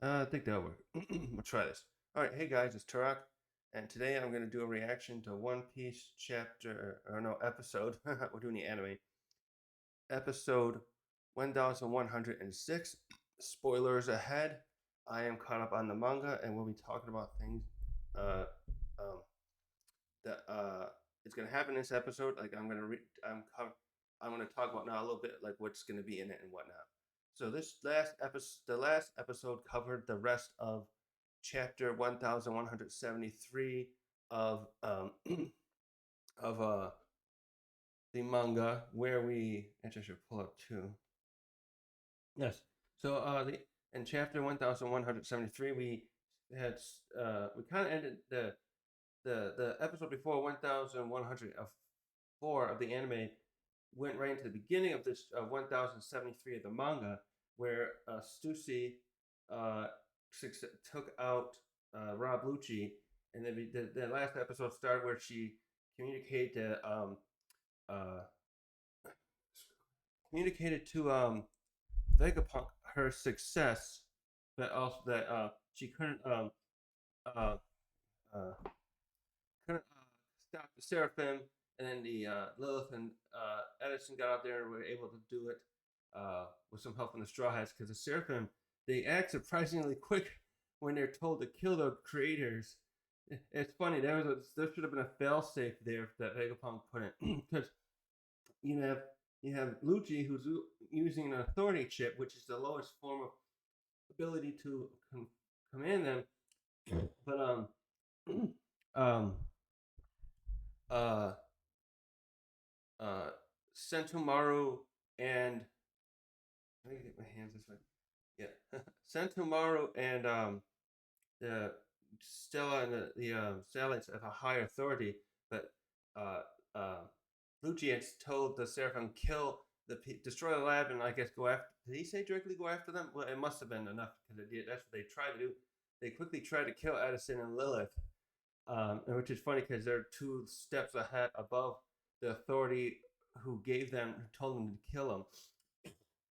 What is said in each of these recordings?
I think that'll work. We'll try this. All right, hey guys, it's Turok, and today I'm going to do a reaction to One Piece chapter, or no, episode. We're doing the anime. Episode 1106. Spoilers ahead. I am caught up on the manga, and we'll be talking about things uh, um, that it's going to happen in this episode. Like I'm going to I'm going to talk about now a little bit like what's going to be in it and whatnot. So the last episode covered the rest of chapter 1173 of of the manga, where we actually I should pull up too. Yes. So the in chapter 1173 had we kind of ended the episode before 1104 of the anime, went right into the beginning of this 1073 of the manga, where Stussy uh, took out Rob Lucci, and then the last episode started where she communicated uh, communicated to Vegapunk her success, but also that she uh, uh, couldn't stop the Seraphim, and then the Lilith and Edison got out there and were able to do it with some help from the Straw Hats, because the Seraphim, they act surprisingly quick when they're told to kill the creators. It's funny, there should have been a failsafe there that Vegapunk put in, because you have you have Lucci, who's using an authority chip, which is the lowest form of ability to command them, but um uh uh Sentomaru and I need to get my hands this way. Yeah, Sentomaru and the Stella and the Satellites have a higher authority, but uh uh Lucius told the Seraphim kill destroy the lab, and I guess go after. Did he say directly go after them? Well, it must have been enough because it did. That's what they tried to do. They quickly tried to kill Edison and Lilith, which is funny because they're two steps ahead above the authority who gave them, who told them to kill them.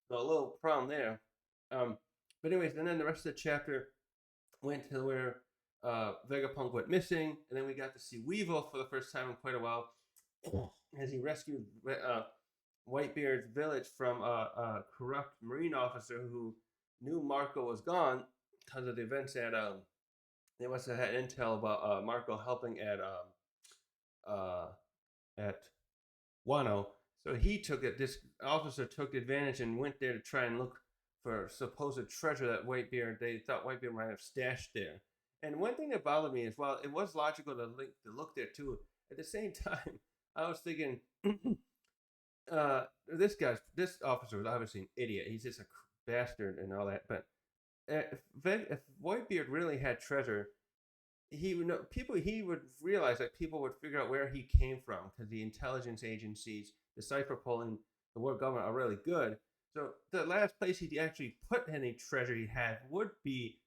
So a little problem there. But anyways, and then the rest of the chapter went to where Vegapunk went missing, and then we got to see Weevil for the first time in quite a while as he rescued Whitebeard's village from a corrupt marine officer who knew Marco was gone because of the events at they must have had intel about Marco helping uh, at Wano. So he took it. This officer took advantage and went there to try and look for supposed treasure that Whitebeard. They thought Whitebeard might have stashed there. And one thing that bothered me is, while it was logical to look there too, at the same time, I was thinking, this officer was obviously an idiot. He's just a bastard and all that. But if Whitebeard really had treasure, he would know people. He would realize that people would figure out where he came from, because the intelligence agencies, the cipher pulling, the world government are really good. So the last place he'd actually put any treasure he had would be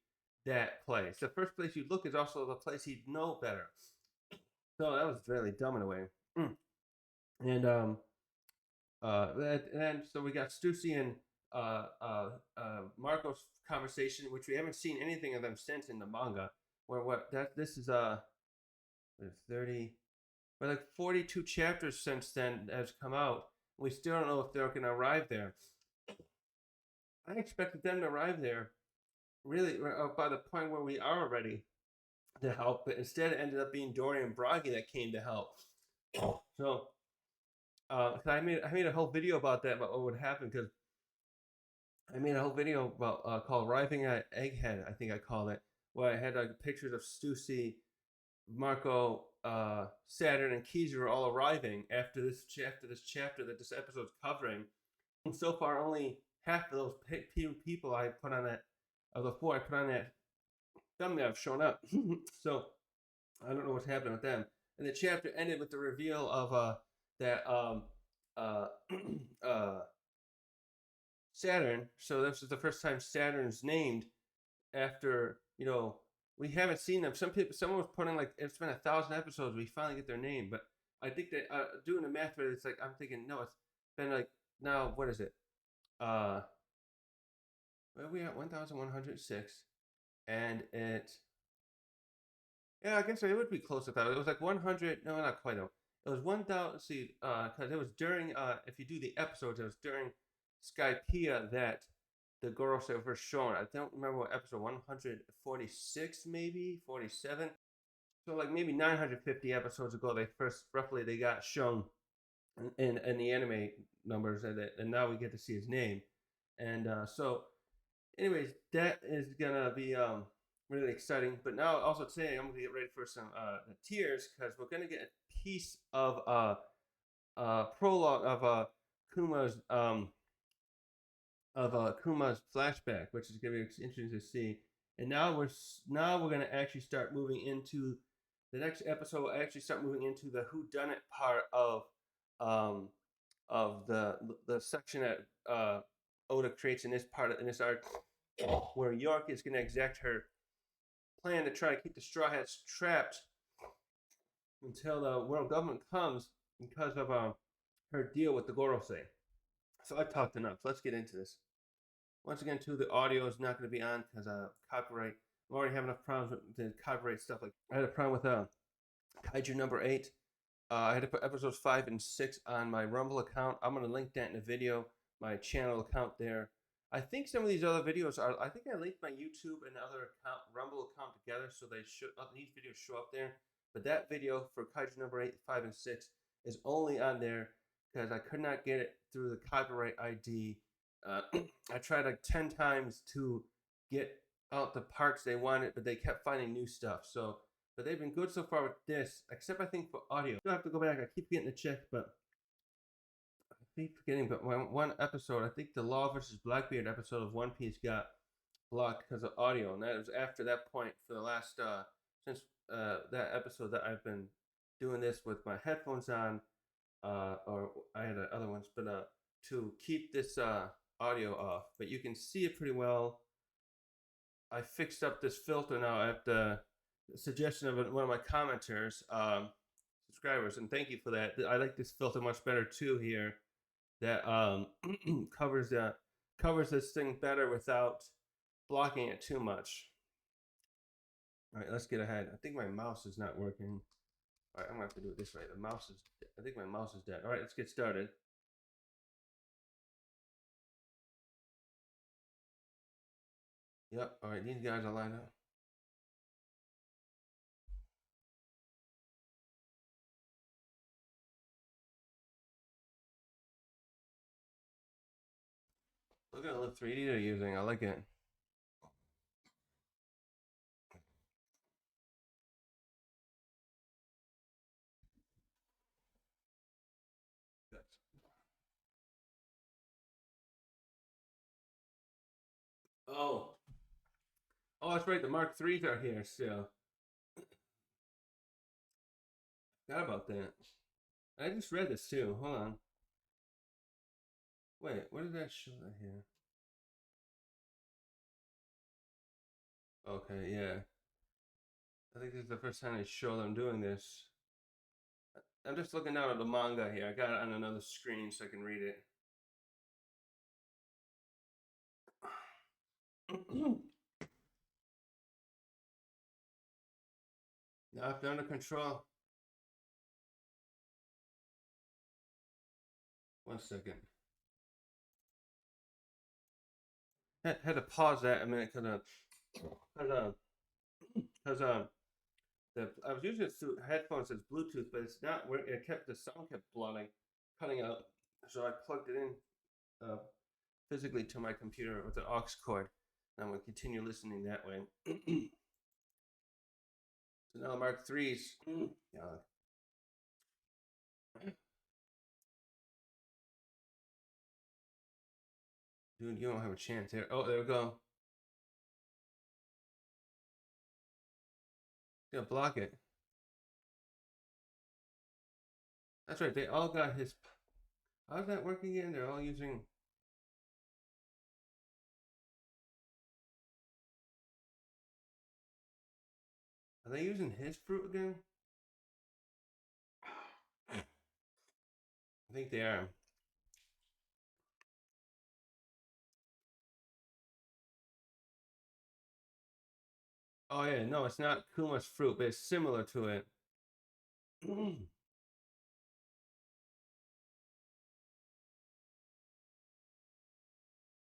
that place. The first place you'd look is also the place he'd know better. So that was really dumb in a way. Mm. And and so we got Stussy and Marco's conversation, which we haven't seen anything of them since in the manga. Where what that this is 30, we're like 42 chapters since then has come out. We still don't know if they're going to arrive there. I expected them to arrive there really by the point where we are ready to help, but instead it ended up being Dory and Bragi that came to help. So I made a whole video about that, about what would happen, because I made a whole video about called "Arriving at Egghead." I think I called it, where I had pictures of Stussy, Marco, Saturn, and Kizu all arriving after this chapter that this episode's covering. And so far, only half of those people I put on that of the four I put on that thumbnail have shown up. So I don't know what's happening with them. And the chapter ended with the reveal of that uh, uh, Saturn. So this is the first time Saturn's named after, we haven't seen them. Someone was putting like it's been 1,000 episodes. We finally get their name, but I think that doing the math, where it's like I'm thinking, no, it's been like, now what is it? Where are we at? 1,106. and yeah, I guess it would be close to that. It was like 100. No, not quite though. It was 1,000. See, because it was during. If you do the episodes, it was during Skypea that the Gorosei were first shown. I don't remember what episode 146, maybe 47. So like maybe 950 episodes ago, they first roughly they got shown in the anime numbers, and now we get to see his name. And so anyways, that is gonna be really exciting. But now also today I'm gonna get ready for some tears because we're gonna get a piece of prologue of Kuma's flashback, which is gonna be interesting to see. And now we're gonna actually start moving into the next episode. We'll actually start moving into the who done it part um of the section that Oda creates in in this arc, where York is going to exact her plan to try to keep the Straw Hats trapped until the world government comes because of her deal with the Gorosei. So I talked enough. Let's get into this. Once again, too, the audio is not going to be on because copyright. I'm already having enough problems with the copyright stuff. Like I had a problem with Kaiju number 8. I had to put episodes 5 and 6 on my Rumble account. I'm going to link that in the video, my channel account there. I think some of these other videos are, I think I linked my YouTube and other account, Rumble account together, so they should, these videos show up there. But that video for Kaiju number 8, 5, and 6 is only on there because I could not get it through the copyright ID. I tried like 10 times to get out the parts they wanted, but they kept finding new stuff. So but they've been good so far with this, except I think for audio. Still have to go back. I keep getting the check, but I keep forgetting. But one episode, I think the Law versus Blackbeard episode of One Piece got blocked because of audio, and that was after that point for the last since that episode that I've been doing this with my headphones on, or I had other ones, but to keep this audio off. But you can see it pretty well. I fixed up this filter now at the suggestion of one of my commenters, subscribers, and thank you for that. I like this filter much better too here. That covers this thing better without blocking it too much. All right, let's get ahead. I think my mouse is not working. All right, I'm gonna have to do it this way. The mouse is. I think my mouse is dead. All right, let's get started. Yep. All right, these guys are lined up. Look at the 3D they're using. I like it. Oh, oh, that's right. The Mark IIIs are here still. Forgot about that. I just read this too. Hold on. Wait, what did that show that here? Okay, yeah. I think this is the first time they show them doing this. I'm just looking down at the manga here. I got it on another screen so I can read it. Now if they're under control. One second. Had to pause that a minute because I was using it through headphones as Bluetooth, but it's not working. It kept the sound kept blotting, cutting out. So I plugged it in physically to my computer with an aux cord. And I'm gonna continue listening that way. So now Mark III's. Yeah. Dude, you don't have a chance here. Oh, there we go. Yeah, block it. That's right. They all got his. How's that working again? They're all using. Are they using his fruit again? I think they are. Oh yeah, no, it's not Kuma's fruit, but it's similar to it.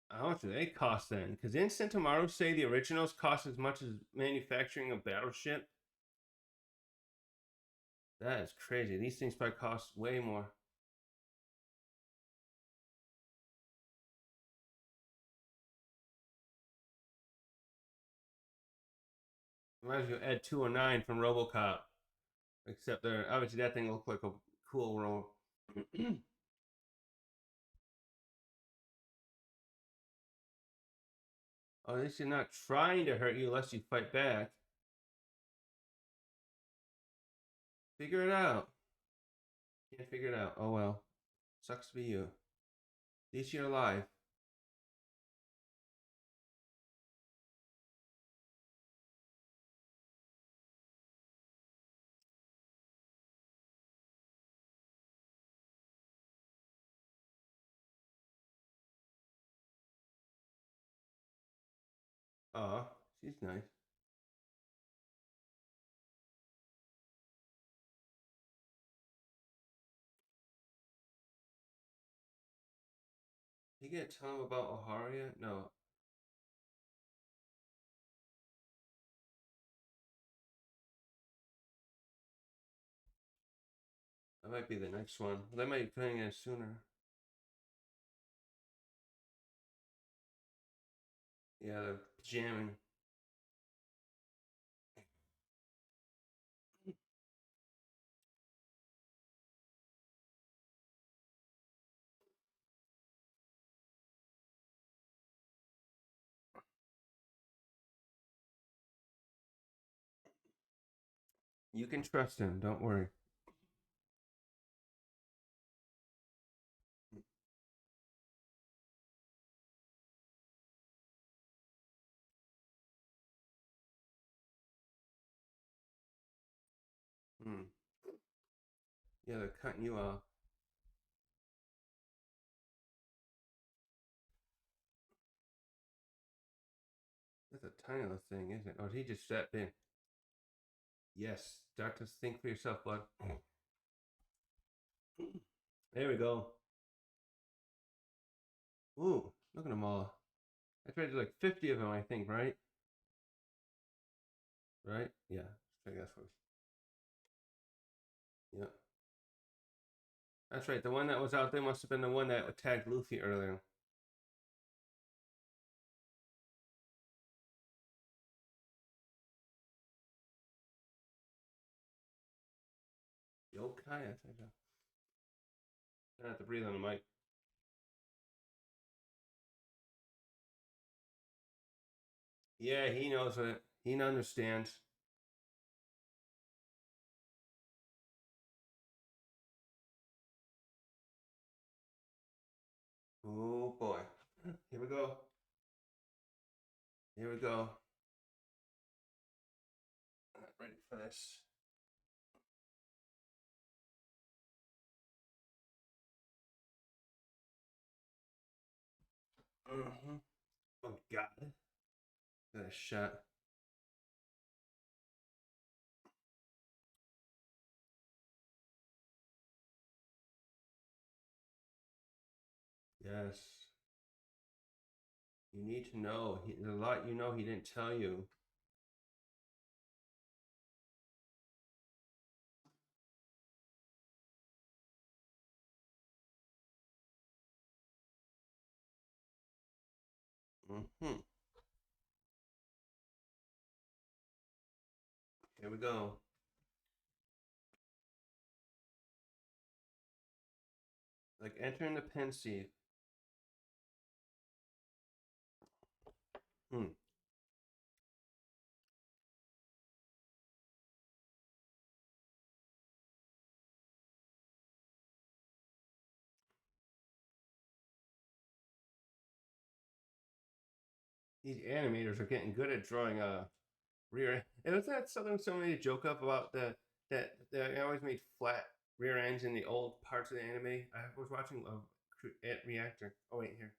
How much do they cost then? Because didn't Sentomaru say the originals cost as much as manufacturing a battleship? That is crazy. These things probably cost way more. Reminds me of Ed 209 from RoboCop. Except there, obviously that thing looked like a cool roll. Oh, at least you're not trying to hurt you unless you fight back. Figure it out. Can't figure it out. Oh well. Sucks to be you. At least you're alive. Aw, she's nice. You gonna tell him about Oharia? No. That might be the next one. They might be playing it sooner. Yeah, they're jamming. You can trust him. Don't worry. Hmm. Yeah, they're cutting you off. That's a tiny little thing, isn't it? Oh, he just stepped in. Yes. Start to think for yourself, bud. There we go. Ooh, look at them all. I tried to do like 50 of them, I think, right? Right? Yeah. Check that first. Yeah. That's right. The one that was out there must have been the one that attacked Luffy earlier. Yokai? I think. I have to breathe on the mic. Yeah, he knows it. He understands. Oh boy. Here we go. Here we go. Not ready for this. Mm-hmm. Oh God. Got a shot. Yes. You need to know. There's a lot you know he didn't tell you. Mm-hmm. Here we go. Like entering the pensieve. Hmm. These animators are getting good at drawing rear. And was that something somebody joke up about that they always made flat rear ends in the old parts of the anime? I was watching a reactor. Oh wait, here.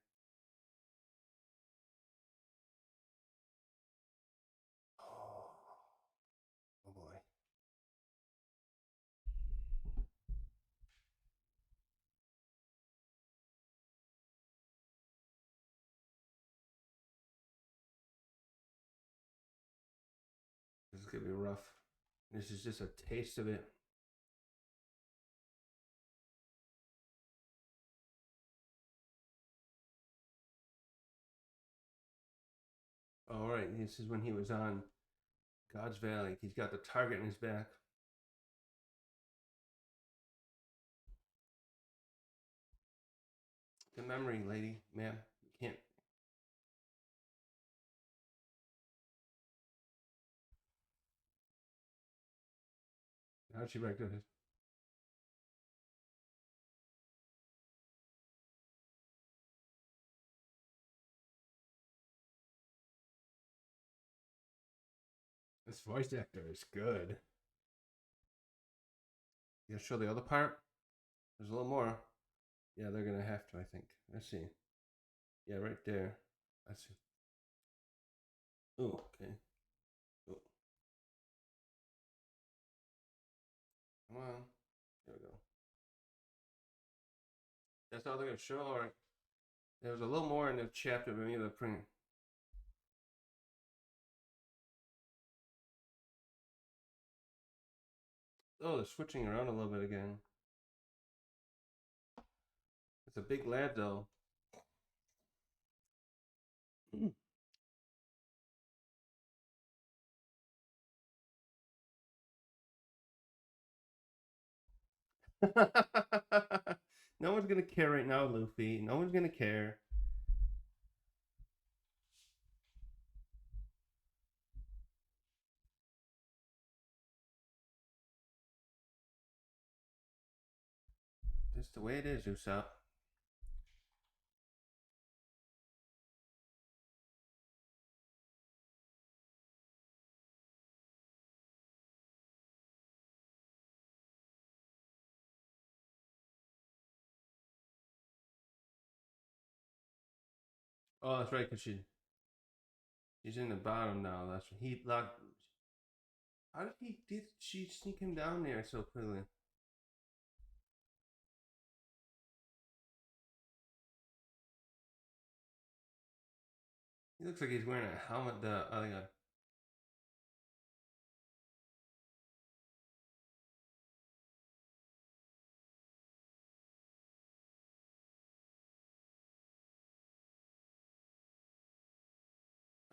gonna be rough. This is just a taste of it. All right, this is when he was on God's Valley. He's got the target in his back. The memory, lady, ma'am. You can't. How'd she react to this? This voice actor is good. You gotta show the other part? There's a little more. Yeah, they're gonna have to, I think. Let's see. Yeah, right there. Let's see. Oh, okay. Oh. Come on. There we go. That's all they're gonna show. All right. There was a little more in the chapter, but maybe the print. Oh, they're switching around a little bit again. It's a big lad, though. No one's gonna care right now, Luffy. No one's gonna care. Just the way it is, Usopp. Oh, that's right, because she's in the bottom now. That's he locked. How did she sneak him down there so quickly? He looks like he's wearing a helmet. Oh, my God.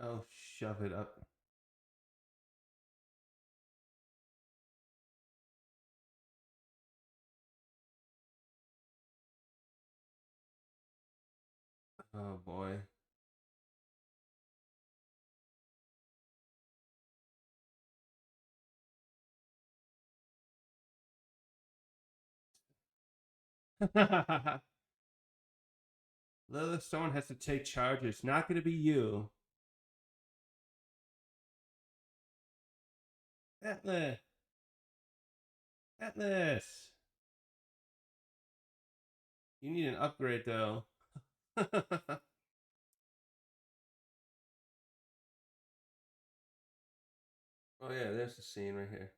Oh, shove it up. Oh boy. Lilith, someone has to take charge. It's not going to be you. Atlas. Atlas. You need an upgrade, though. Oh, yeah, there's the scene right here.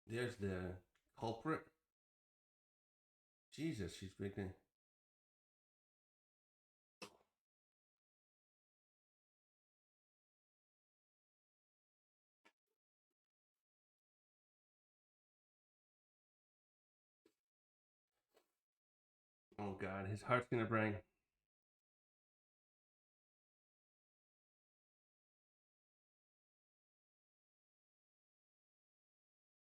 There's the culprit. Jesus, she's breaking. Oh, God, his heart's going to break.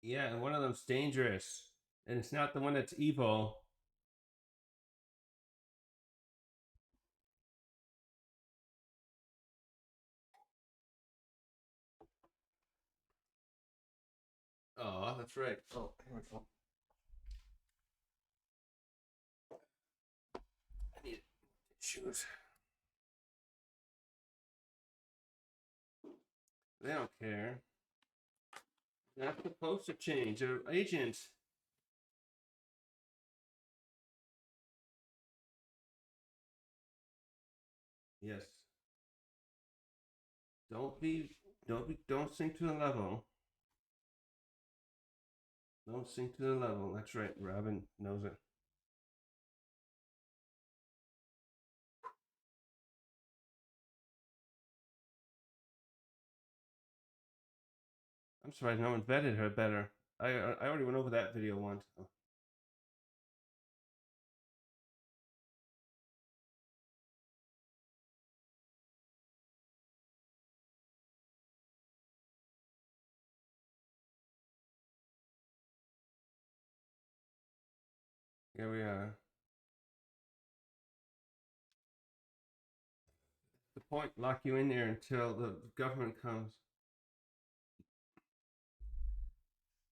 Yeah, and one of them's dangerous. And it's not the one that's evil. Oh, that's right. Oh, here we go. I need shoes. They don't care. They're supposed to change. They're agents. Yes. Don't sink to the level. Don't sink to the level. That's right. Robin knows it. I'm surprised no one vetted her better. I already went over that video once. So. Here we are. The point, lock you in there until the government comes.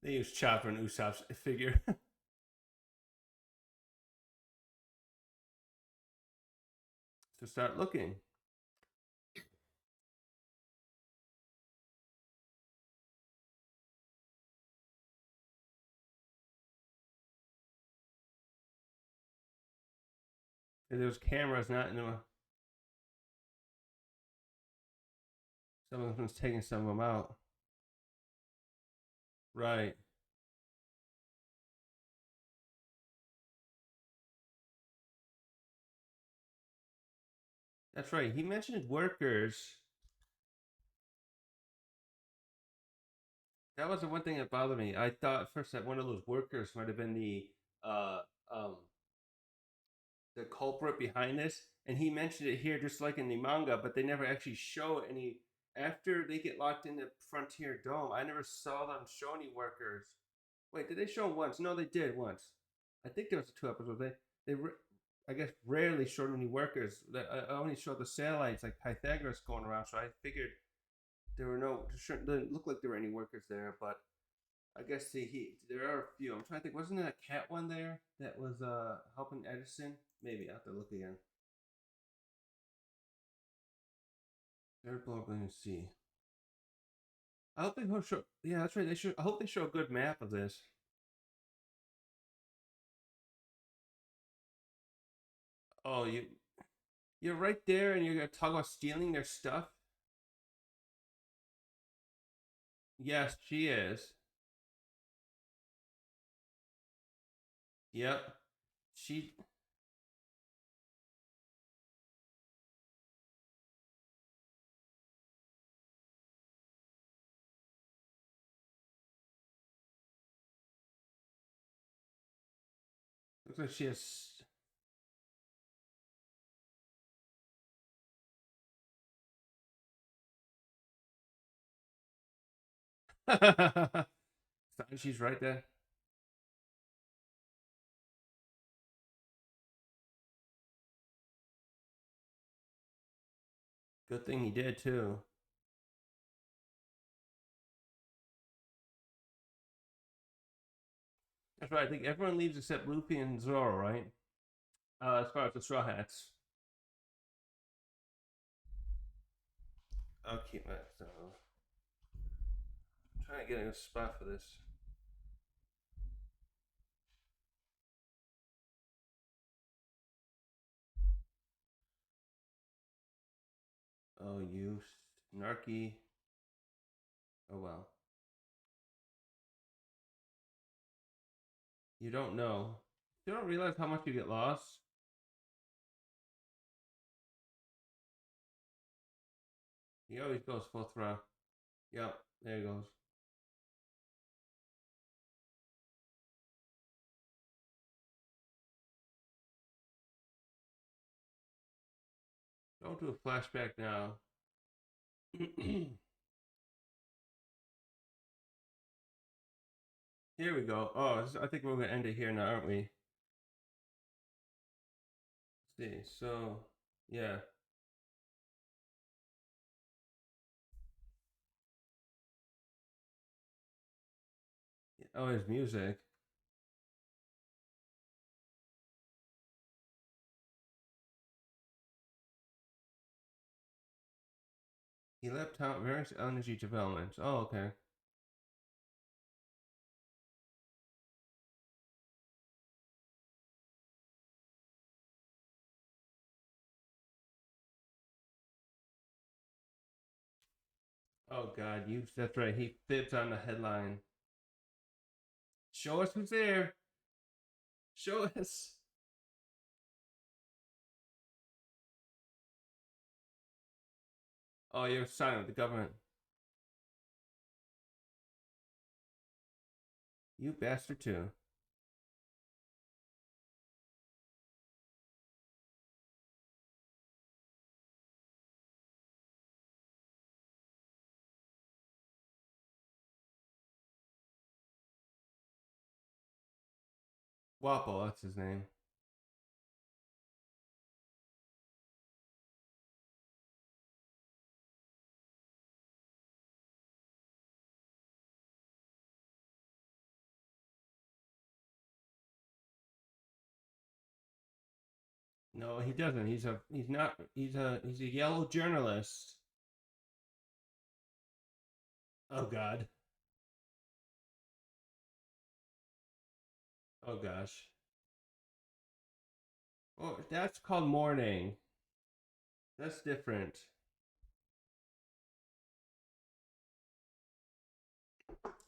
They use Chopper and Usopp's figure. To start looking. And there's cameras not in the. Someone's taking some of them out. Right. That's right. He mentioned workers. That was the one thing that bothered me. I thought at first that one of those workers might have been uh um the culprit behind this, and he mentioned it here just like in the manga, but they never actually show any. After they get locked in the Frontier Dome, I never saw them show any workers. Wait, did they show them once? No, they did once. I think there was 2 episodes. They I guess rarely showed any workers. I only showed the satellites like Pythagoras going around, so I figured there were no. Didn't look like there were any workers there, but I guess there are a few. I'm trying to think. Wasn't there a cat one there that was helping Edison? Maybe I have to look again. Third blow up in the sea. I hope they show. Yeah, that's right. They should. I hope they show a good map of this. Oh, you're right there, and you're gonna talk about stealing their stuff. Yes, she is. Yep. She. Looks like she has. She's right there. Good thing he did too. That's right. I think everyone leaves except Luffy and Zoro, right? As far as the Straw Hats. I'll keep that. So I'm trying to get a spot for this. Oh, you snarky. Oh well. You don't know. You don't realize how much you get lost. He always goes full throw. Yep, there he goes. Don't do a flashback now. Here we go. Oh, I think we're gonna end it here now, aren't we? Let's see. So, yeah. Oh, his music. He left out various energy developments. Oh, okay. Oh God, you. That's right. He fibs on the headline. Show us who's there. Show us. Oh, you're signing with the government. You bastard too. Wapple, that's his name. No, he doesn't. He's not he's a yellow journalist. Oh god. Oh gosh. Oh, that's called mourning. That's different.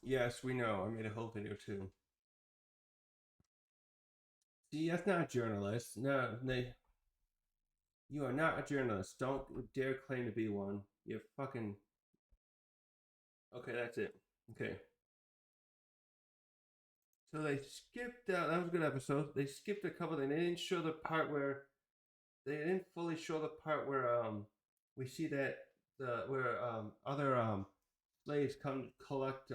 Yes, we know. I made a whole video too. See, that's not a journalist. No, you are not a journalist. Don't dare claim to be one. You're fucking. Okay, that's it. Okay. So they skipped. That was a good episode. They skipped a couple. They didn't show the part where they didn't fully show the part where we see that the where other slaves come to collect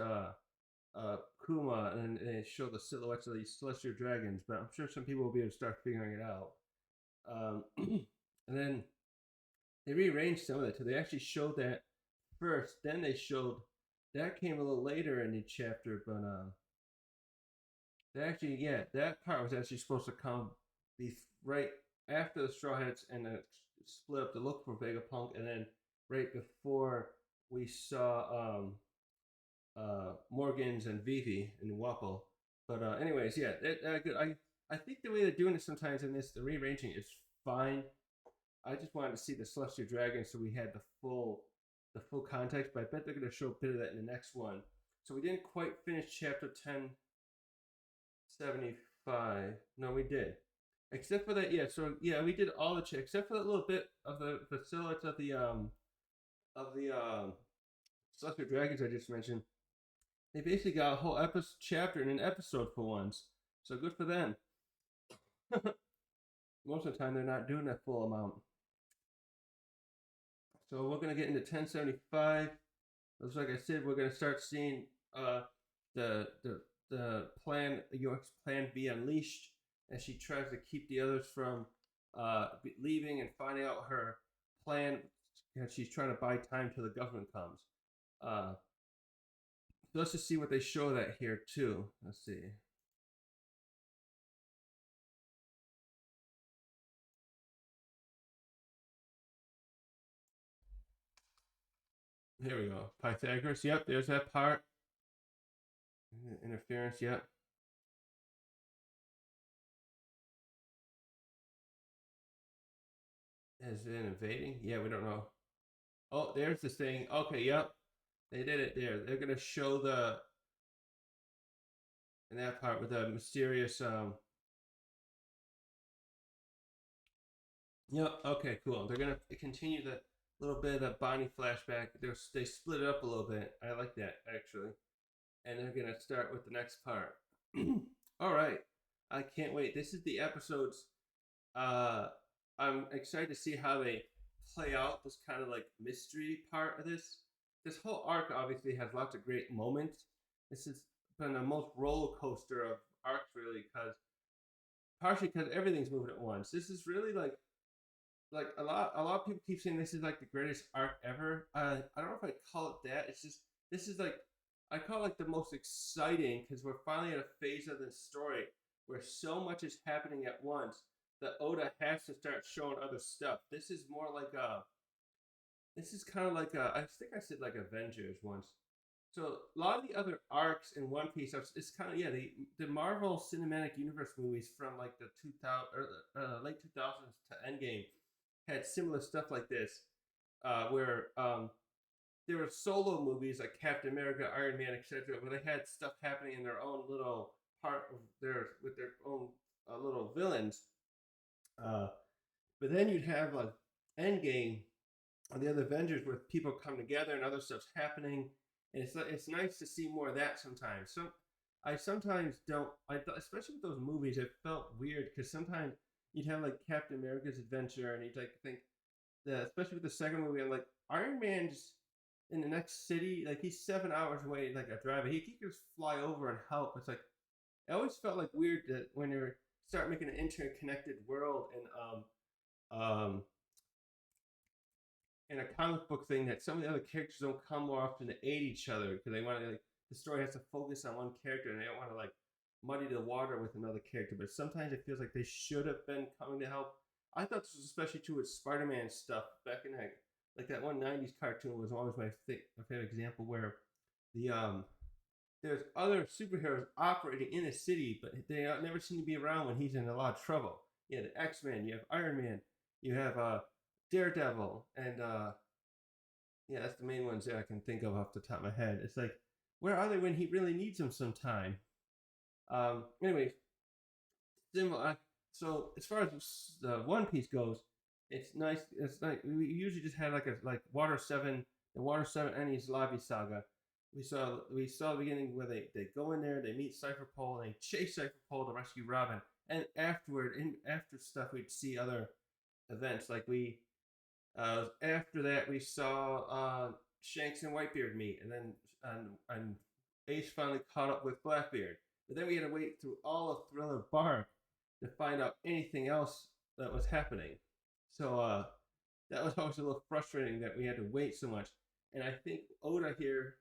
Kuma and show the silhouettes of these celestial dragons. But I'm sure some people will be able to start figuring it out. And then they rearranged some of it. So they actually showed that first. Then they showed that came a little later in the chapter, but they actually, yeah, that part was actually supposed to come be right after the Straw Hats and the split up to look for Vegapunk, and then right before we saw Morgans and Vivi and Wapple. But anyways, yeah, I think the way they're doing it sometimes in this, the rearranging is fine. I just wanted to see the Celestial Dragon, so we had the full context. But I bet they're going to show a bit of that in the next one. So we didn't quite finish chapter 1075. No, we did. Except for that, yeah. So yeah, we did all the except for that little bit of the silhouettes of the Celestial Dragons I just mentioned. They basically got a whole episode chapter in an episode for once. So good for them. Most of the time, they're not doing that full amount. So we're gonna get into 1075. Looks like I said, we're gonna start seeing the plan York's plan be unleashed as she tries to keep the others from leaving and finding out her plan. And she's trying to buy time till the government comes. Uh, so let's just see what they show that here too. Let's see. Here we go. Pythagoras. Yep, there's that part. Interference. Yep. Is it invading? Yeah, we don't know. Oh, there's this thing. Okay, yep. They did it there. They're gonna show the in that part with the mysterious Yep, okay, cool. They're gonna continue that little bit of that Bonnie flashback. They split it up a little bit. I like that actually. And they're gonna start with the next part. All right. I can't wait. This is the episodes uh I'm excited to see how they play out this kind of like mystery part of this. This whole arc obviously has lots of great moments. This has been the most roller coaster of arcs, really, because partially because everything's moving at once. This is really like a lot of people keep saying this is like the greatest arc ever. I don't know if I call it that. It's just this is like I call it like the most exciting because we're finally at a phase of this story where so much is happening at once that Oda has to start showing other stuff. This is more like a. This is kind of like a. I think I said like Avengers once. So a lot of the other arcs in One Piece, it's kind of yeah the Marvel Cinematic Universe movies from like the 2000 or late 2000s to Endgame had similar stuff like this, where there were solo movies like Captain America, Iron Man, etc., where they had stuff happening in their own little part of their with their own little villains. Uh, but then you'd have like Endgame or the other Avengers where people come together and other stuff's happening, and it's nice to see more of that sometimes. I sometimes don't. Especially with those movies, it felt weird because sometimes you'd have like Captain America's adventure, and you'd like think that, especially with the second movie, I'm like Iron Man's in the next city, like he's 7 hours away, like a driver. He could just fly over and help. It's like it always felt like weird that when you start making an interconnected world and in a comic book thing that some of the other characters don't come more often to aid each other because they want to like the story has to focus on one character and they don't want to like muddy the water with another character. But sometimes it feels like they should have been coming to help. I thought this was especially true with Spider-Man stuff back in like that one '90s cartoon was always my favorite example where the there's other superheroes operating in a city, but they never seem to be around when he's in a lot of trouble. You have the X-Men, you have Iron Man, you have Daredevil, and yeah, that's the main ones that I can think of off the top of my head. It's like, where are they when he really needs them sometime? Anyways, similar. So as far as the One Piece goes, it's nice. It's like we usually just had like a like the Water Seven Enies Lobby Saga. We saw the beginning where they go in there, they meet Cypher Pole, and they chase Cypher Pole to rescue Robin. And after stuff, we'd see other events like after that, we saw Shanks and Whitebeard meet, and then and Ace finally caught up with Blackbeard. But then we had to wait through all of Thriller Bark to find out anything else that was happening. So that was always a little frustrating that we had to wait so much. And I think Oda here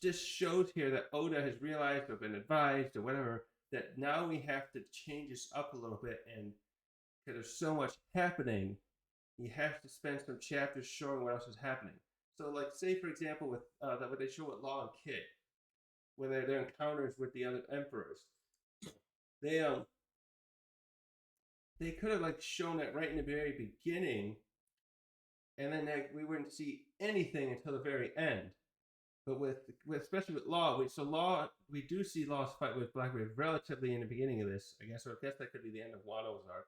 just shows here that Oda has realized or been advised or whatever that now we have to change this up a little bit, and because there's so much happening, you have to spend some chapters showing what else is happening. So, like, say for example, with that what they show with Law and Kid, where their encounters with the other emperors, they they could have like shown that right in the very beginning, and then like, we wouldn't see anything until the very end. But with especially with Law, we do see Law's fight with Blackbeard relatively in the beginning of this, I guess, or I guess that could be the end of Watto's arc.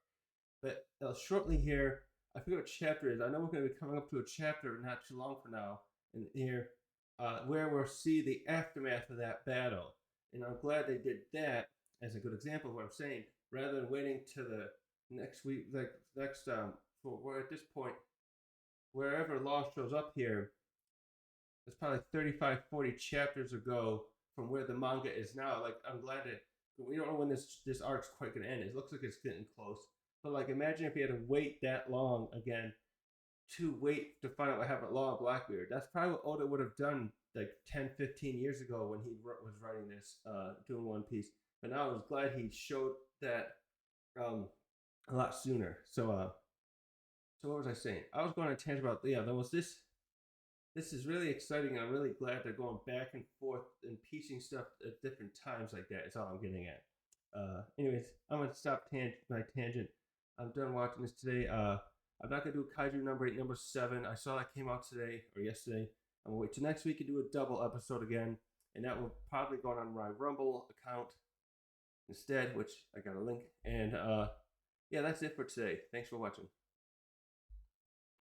But shortly here, I forget what chapter it is. I know we're going to be coming up to a chapter not too long from now, and here, where we'll see the aftermath of that battle. And I'm glad they did that as a good example of what I'm saying, rather than waiting to the next week, like next for where at this point, wherever Law shows up here, it's probably 35, 40 chapters ago from where the manga is now. Like I'm glad that we don't know when this arc's quite gonna end. It looks like it's getting close. But like imagine if you had to wait that long again to wait to find out what happened to Law and Blackbeard. That's probably what Oda would have done like 10, 15 years ago when he was writing this, doing One Piece. But now I was glad he showed that a lot sooner. So what was I saying? I was going on a tangent about there was this is really exciting. I'm really glad they're going back and forth and piecing stuff at different times like that. Is all I'm getting at. Anyways, I'm gonna stop my tangent. I'm done watching this today. I'm not gonna do Kaiju number 8, number 7. I saw that came out today or yesterday. I'm gonna wait till next week and do a double episode again, and that will probably go on my Rumble account instead, which I got a link. And yeah, that's it for today. Thanks for watching.